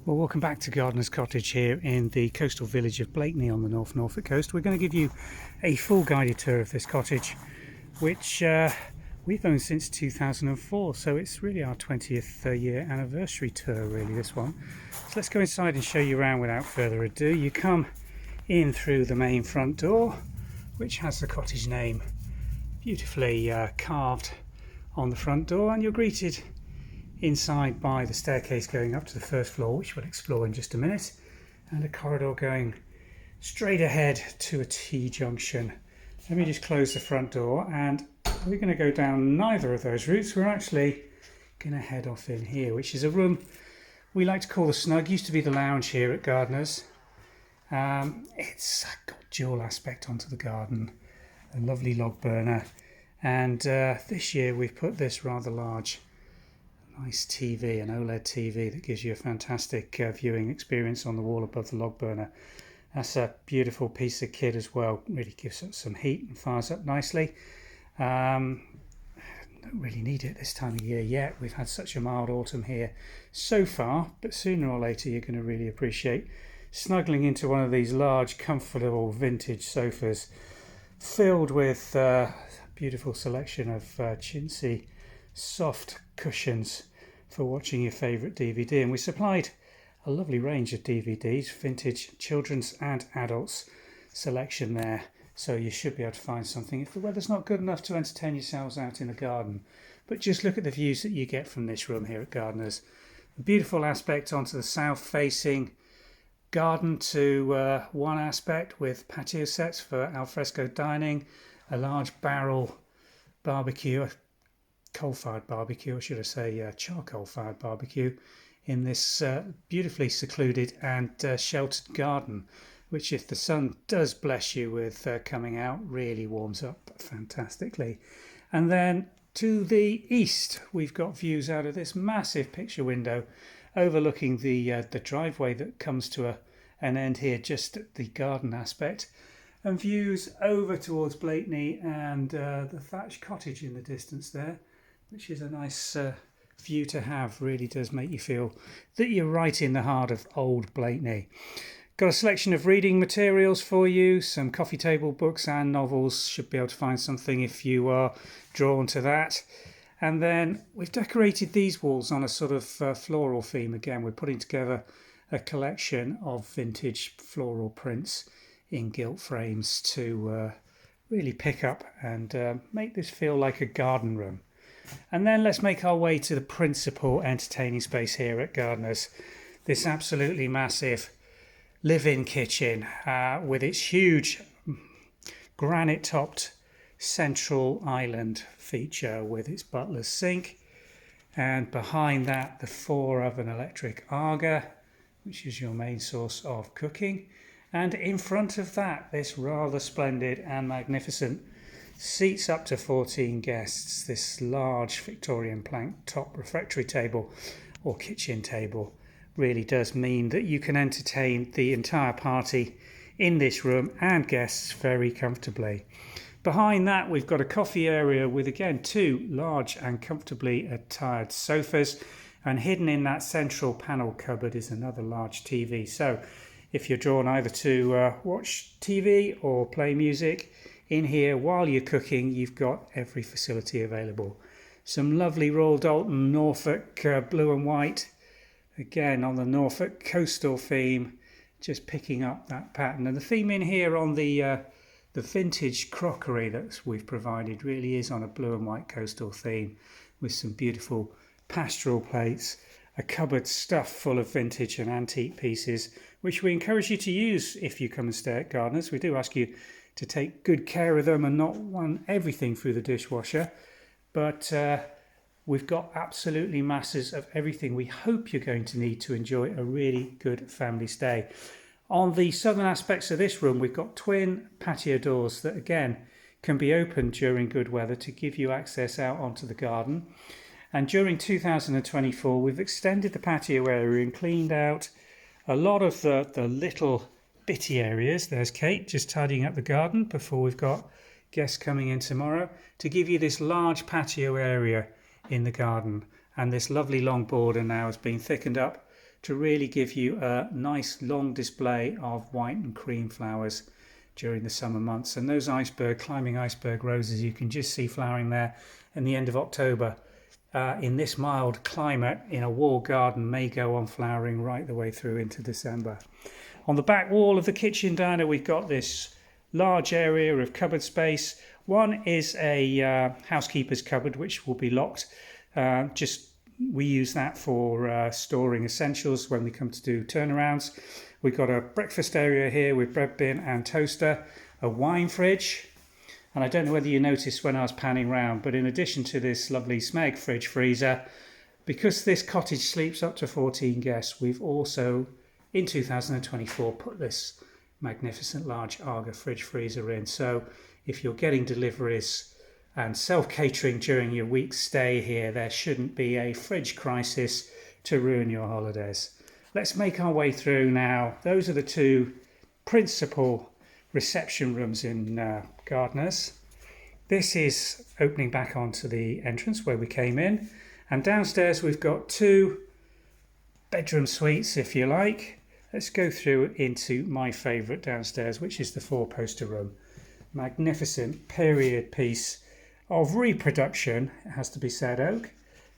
Well, welcome back to Gardeners Cottage here in the coastal village of Blakeney on the North Norfolk coast. We're going to give you a full guided tour of this cottage, which we've owned since 2004, so it's really our 20th year anniversary tour, really, this one. So let's go inside and show you around without further ado. You come in through the main front door, which has the cottage name beautifully carved on the front door, and you're greeted inside by the staircase going up to the first floor, which we'll explore in just a minute, and a corridor going straight ahead to a T-junction. Let me just close the front door, and we're going to go down neither of those routes. We're actually going to head off in here, which is a room we like to call the snug. Used to be the lounge here at Gardeners. It's got dual aspect onto the garden, a lovely log burner, and this year we've put this rather large nice TV, an OLED TV that gives you a fantastic viewing experience on the wall above the log burner. That's a beautiful piece of kit as well. Really gives it some heat and fires up nicely. Don't really need it this time of year yet. We've had such a mild autumn here so far, but sooner or later you're going to really appreciate snuggling into one of these large, comfortable vintage sofas filled with a beautiful selection of chintzy, soft cushions for watching your favourite DVD. And we supplied a lovely range of DVDs, vintage children's and adults selection there, so you should be able to find something if the weather's not good enough to entertain yourselves out in the garden. But just look at the views that you get from this room here at Gardeners. A beautiful aspect onto the south facing garden to one aspect with patio sets for alfresco dining, a large barrel barbecue, coal-fired barbecue, or should I say charcoal-fired barbecue, in this beautifully secluded and sheltered garden, which, if the sun does bless you with coming out, really warms up fantastically. And then to the east we've got views out of this massive picture window overlooking the driveway that comes to an end here just at the garden aspect, and views over towards Blakeney and the thatched cottage in the distance there, which is a nice view to have. Really does make you feel that you're right in the heart of old Blakeney. Got a selection of reading materials for you, some coffee table books and novels. Should be able to find something if you are drawn to that. And then we've decorated these walls on a sort of floral theme. Again, we're putting together a collection of vintage floral prints in gilt frames to really pick up and make this feel like a garden room. And then let's make our way to the principal entertaining space here at Gardeners. This absolutely massive live-in kitchen with its huge granite-topped central island feature with its butler's sink, and behind that the 4-oven electric Aga, which is your main source of cooking, and in front of that this rather splendid and magnificent, seats up to 14 guests, this large Victorian plank top refectory table or kitchen table. Really does mean that you can entertain the entire party in this room and guests very comfortably. Behind that we've got a coffee area with again 2 large and comfortably attired sofas, and hidden in that central panel cupboard is another large TV. So if you're drawn either to watch TV or play music in here while you're cooking, you've got every facility available. Some lovely Royal Dalton Norfolk blue and white, again on the Norfolk coastal theme, just picking up that pattern. And the theme in here on the vintage crockery that we've provided really is on a blue and white coastal theme, with some beautiful pastoral plates, a cupboard stuffed full of vintage and antique pieces, which we encourage you to use if you come and stay at Gardeners. We do ask you to take good care of them and not run everything through the dishwasher, but we've got absolutely masses of everything we hope you're going to need to enjoy a really good family stay. On the southern aspects of this room we've got twin patio doors that again can be opened during good weather to give you access out onto the garden. And during 2024 we've extended the patio area and cleaned out a lot of the little bitty areas. There's Kate just tidying up the garden before we've got guests coming in tomorrow, to give you this large patio area in the garden. And this lovely long border now has been thickened up to really give you a nice long display of white and cream flowers during the summer months. And those climbing iceberg roses, you can just see flowering there in the end of October. In this mild climate in a walled garden, may go on flowering right the way through into December. On the back wall of the kitchen diner, we've got this large area of cupboard space. One is a housekeeper's cupboard, which will be locked. We use that for storing essentials when we come to do turnarounds. We've got a breakfast area here with bread bin and toaster, a wine fridge. And I don't know whether you noticed when I was panning round, but in addition to this lovely Smeg fridge freezer, because this cottage sleeps up to 14 guests, we've also, in 2024, put this magnificent large Aga fridge freezer in. So if you're getting deliveries and self-catering during your week's stay here, there shouldn't be a fridge crisis to ruin your holidays. Let's make our way through now. Those are the two principal reception rooms in Gardeners. This is opening back onto the entrance where we came in. And downstairs we've got two bedroom suites, if you like. Let's go through into my favourite downstairs, which is the four-poster room. Magnificent period piece of reproduction, it has to be said, oak.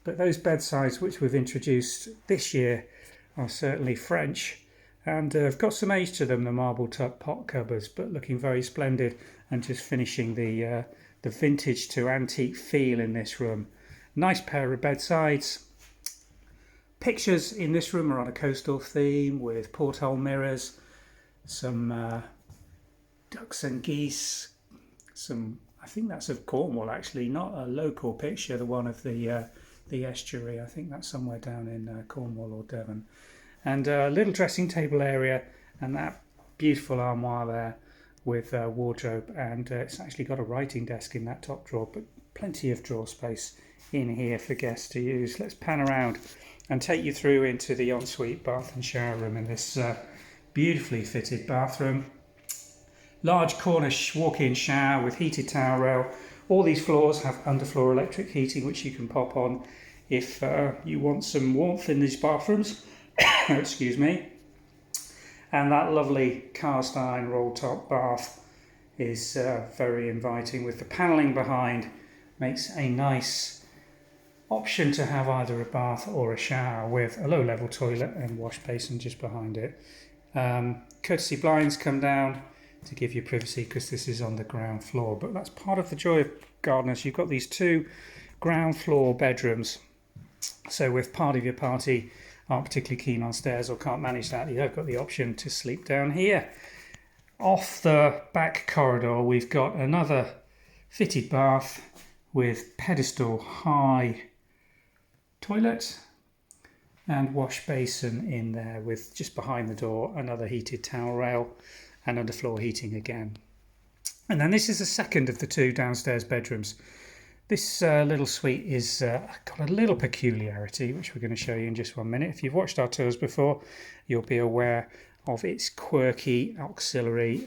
But those bedsides which we've introduced this year are certainly French and have got some age to them, the marble top pot cupboards, but looking very splendid and just finishing the vintage to antique feel in this room. Nice pair of bedsides. Pictures in this room are on a coastal theme with porthole mirrors, some ducks and geese, I think that's of Cornwall actually, not a local picture, the one of the estuary. I think that's somewhere down in Cornwall or Devon. And a little dressing table area and that beautiful armoire there with wardrobe, and it's actually got a writing desk in that top drawer, but plenty of drawer space in here for guests to use. Let's pan around and take you through into the ensuite bath and shower room in this beautifully fitted bathroom. Large corner walk-in shower with heated towel rail. All these floors have underfloor electric heating, which you can pop on if you want some warmth in these bathrooms. Excuse me. And that lovely cast iron roll top bath is very inviting, with the panelling behind. Makes a nice option to have either a bath or a shower with a low level toilet and wash basin just behind it. Courtesy blinds come down to give you privacy because this is on the ground floor, but that's part of the joy of Gardeners. You've got these two ground floor bedrooms, so if part of your party aren't particularly keen on stairs or can't manage that, you have got the option to sleep down here. Off the back corridor we've got another fitted bath with pedestal high toilet and wash basin in there, with just behind the door another heated towel rail and underfloor heating again. And then this is the second of the two downstairs bedrooms. This little suite is got a little peculiarity, which we're going to show you in just 1 minute. If you've watched our tours before, you'll be aware of its quirky auxiliary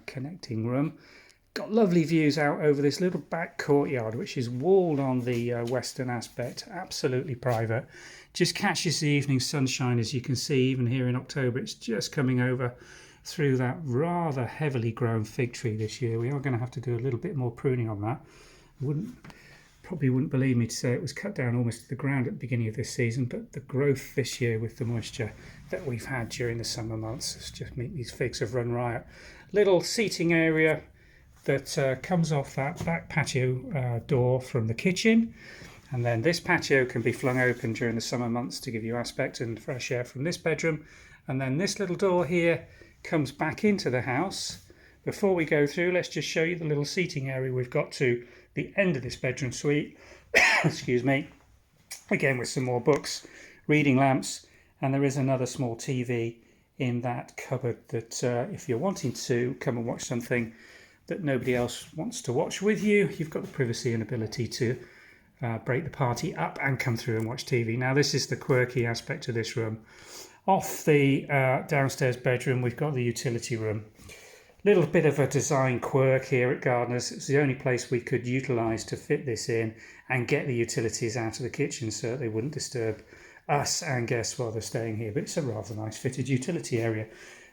connecting room. Got lovely views out over this little back courtyard, which is walled on the western aspect, absolutely private. Just catches the evening sunshine, as you can see, even here in October. It's just coming over through that rather heavily grown fig tree this year. We are going to have to do a little bit more pruning on that. Probably wouldn't believe me to say it was cut down almost to the ground at the beginning of this season, but the growth this year with the moisture that we've had during the summer months has just meant these figs have run riot. Little seating area that comes off that back patio door from the kitchen, and then this patio can be flung open during the summer months to give you aspect and fresh air from this bedroom. And then this little door here comes back into the house. Before we go through, let's just show you the little seating area we've got to the end of this bedroom suite. Excuse me. Again, with some more books, reading lamps, and there is another small TV in that cupboard that if you're wanting to come and watch something that nobody else wants to watch with you, you've got the privacy and ability to break the party up and come through and watch TV. Now, this is the quirky aspect of this room. Off the downstairs bedroom, we've got the utility room. Little bit of a design quirk here at Gardeners. It's the only place we could utilise to fit this in and get the utilities out of the kitchen so that they wouldn't disturb us and guests while they're staying here. But it's a rather nice fitted utility area.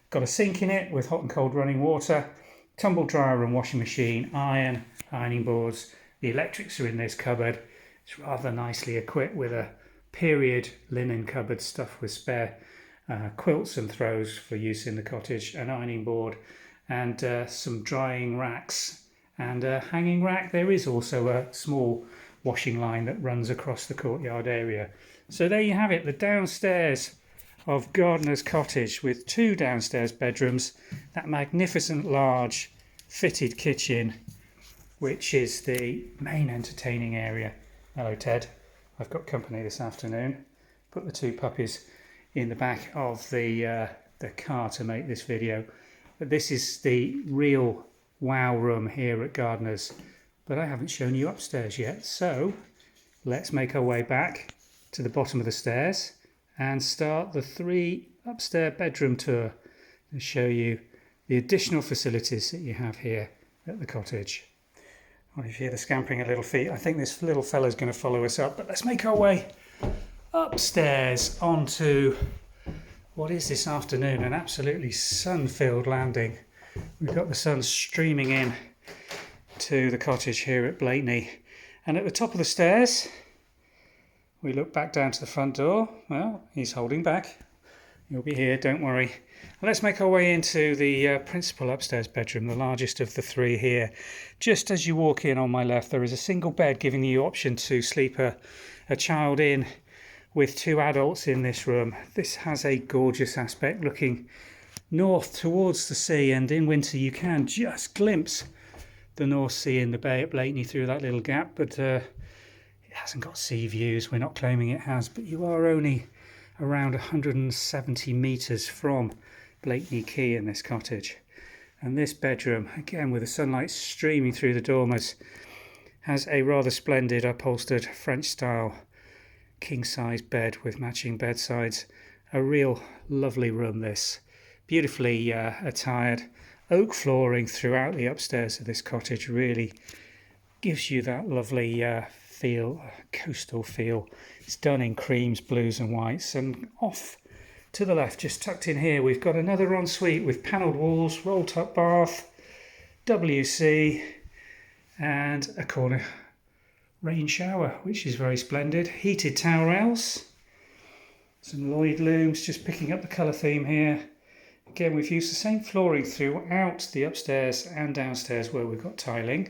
Got a sink in it with hot and cold running water, tumble dryer and washing machine, ironing boards. The electrics are in this cupboard. It's rather nicely equipped with a period linen cupboard stuffed with spare quilts and throws for use in the cottage, an ironing board, and some drying racks and a hanging rack. There is also a small washing line that runs across the courtyard area. So there you have it, the downstairs of Gardeners Cottage, with 2 downstairs bedrooms, that magnificent large fitted kitchen, which is the main entertaining area. Hello Ted, I've got company this afternoon. Put the 2 puppies in the back of the car to make this video. But this is the real wow room here at Gardeners, but I haven't shown you upstairs yet, so let's make our way back to the bottom of the stairs and start the 3 upstairs bedroom tour and show you the additional facilities that you have here at the cottage. Well, if you hear the scampering of little feet, I think this little fellow's going to follow us up, but let's make our way upstairs onto what is this afternoon an absolutely sun-filled landing. We've got the sun streaming in to the cottage here at Blakeney, and at the top of the stairs we look back down to the front door. Well, he's holding back. You'll be here, don't worry. Let's make our way into the principal upstairs bedroom, the largest of the 3 here. Just as you walk in on my left, there is a single bed giving you option to sleep a child in with 2 adults in this room. This has a gorgeous aspect looking north towards the sea, and in winter you can just glimpse the North Sea in the bay at Blakeney through that little gap, but it hasn't got sea views. We're not claiming it has, but you are only around 170 metres from Blakeney Quay in this cottage. And this bedroom, again with the sunlight streaming through the dormers, has a rather splendid upholstered French style king size bed with matching bedsides. A real lovely room this. Beautifully attired. Oak flooring throughout the upstairs of this cottage really gives you that lovely feel, coastal feel. It's done in creams, blues and whites. And off to the left, just tucked in here, we've got another ensuite with panelled walls, roll top bath, WC, and a corner rain shower, which is very splendid. Heated towel rails, some Lloyd looms, just picking up the colour theme here. Again, we've used the same flooring throughout the upstairs and downstairs where we've got tiling,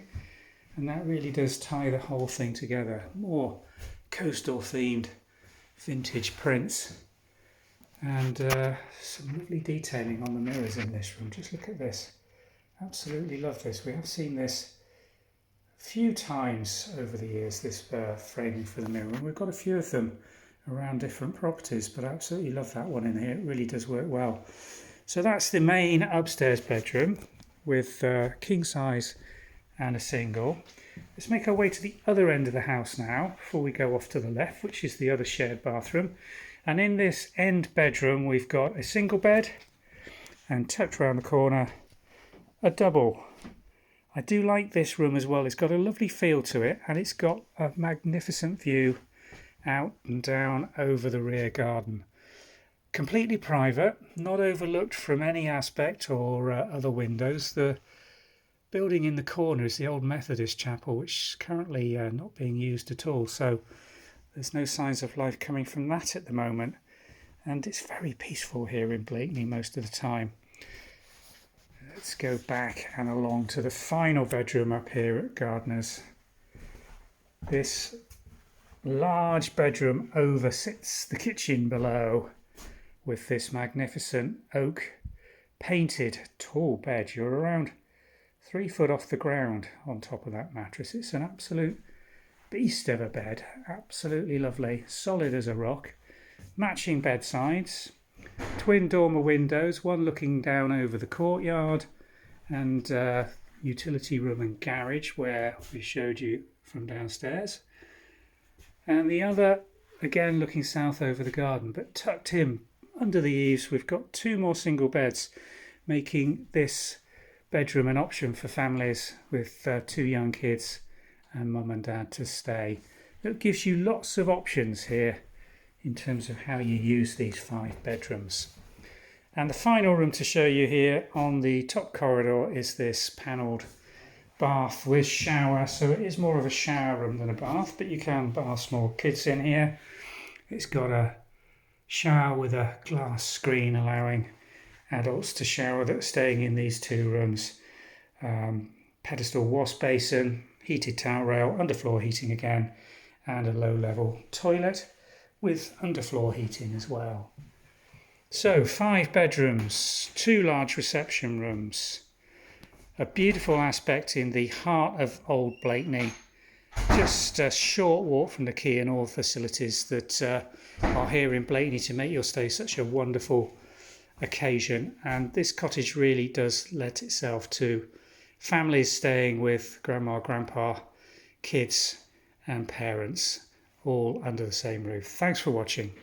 and that really does tie the whole thing together. More coastal themed vintage prints, and some lovely detailing on the mirrors in this room. Just look at this. Absolutely love this. We have seen this a few times over the years, this framing for the mirror, and we've got a few of them around different properties, but I absolutely love that one in here. It really does work well. So that's the main upstairs bedroom with king size and a single. Let's make our way to the other end of the house now before we go off to the left, which is the other shared bathroom. And in this end bedroom we've got a single bed, and tucked around the corner a double. I do like this room as well. It's got a lovely feel to it, and it's got a magnificent view out and down over the rear garden. Completely private, not overlooked from any aspect or other windows. The building in the corner is the old Methodist chapel, which is currently not being used at all, so there's no signs of life coming from that at the moment. And it's very peaceful here in Blakeney most of the time. Let's go back and along to the final bedroom up here at Gardeners. This large bedroom oversits the kitchen below, with this magnificent oak painted tall bed. You're around 3 foot off the ground on top of that mattress. It's an absolute beast of a bed. Absolutely lovely, solid as a rock. Matching bedsides, twin dormer windows, one looking down over the courtyard, and utility room and garage where we showed you from downstairs, and the other again looking south over the garden, but tucked in under the eaves. We've got 2 more single beds, making this bedroom an option for families with 2 young kids and mum and dad to stay. It gives you lots of options here in terms of how you use these 5 bedrooms. And the final room to show you here on the top corridor is this panelled bath with shower. So it is more of a shower room than a bath, but you can bath small kids in here. It's got a shower with a glass screen allowing adults to shower that are staying in these 2 rooms. Pedestal wash basin, heated towel rail, underfloor heating again, and a low-level toilet with underfloor heating as well. So 5 bedrooms, 2 large reception rooms, a beautiful aspect in the heart of Old Blakeney, just a short walk from the quay and all facilities that are here in Blakeney to make your stay such a wonderful occasion. And this cottage really does lend itself to families staying with grandma, grandpa, kids and parents all under the same roof. Thanks for watching.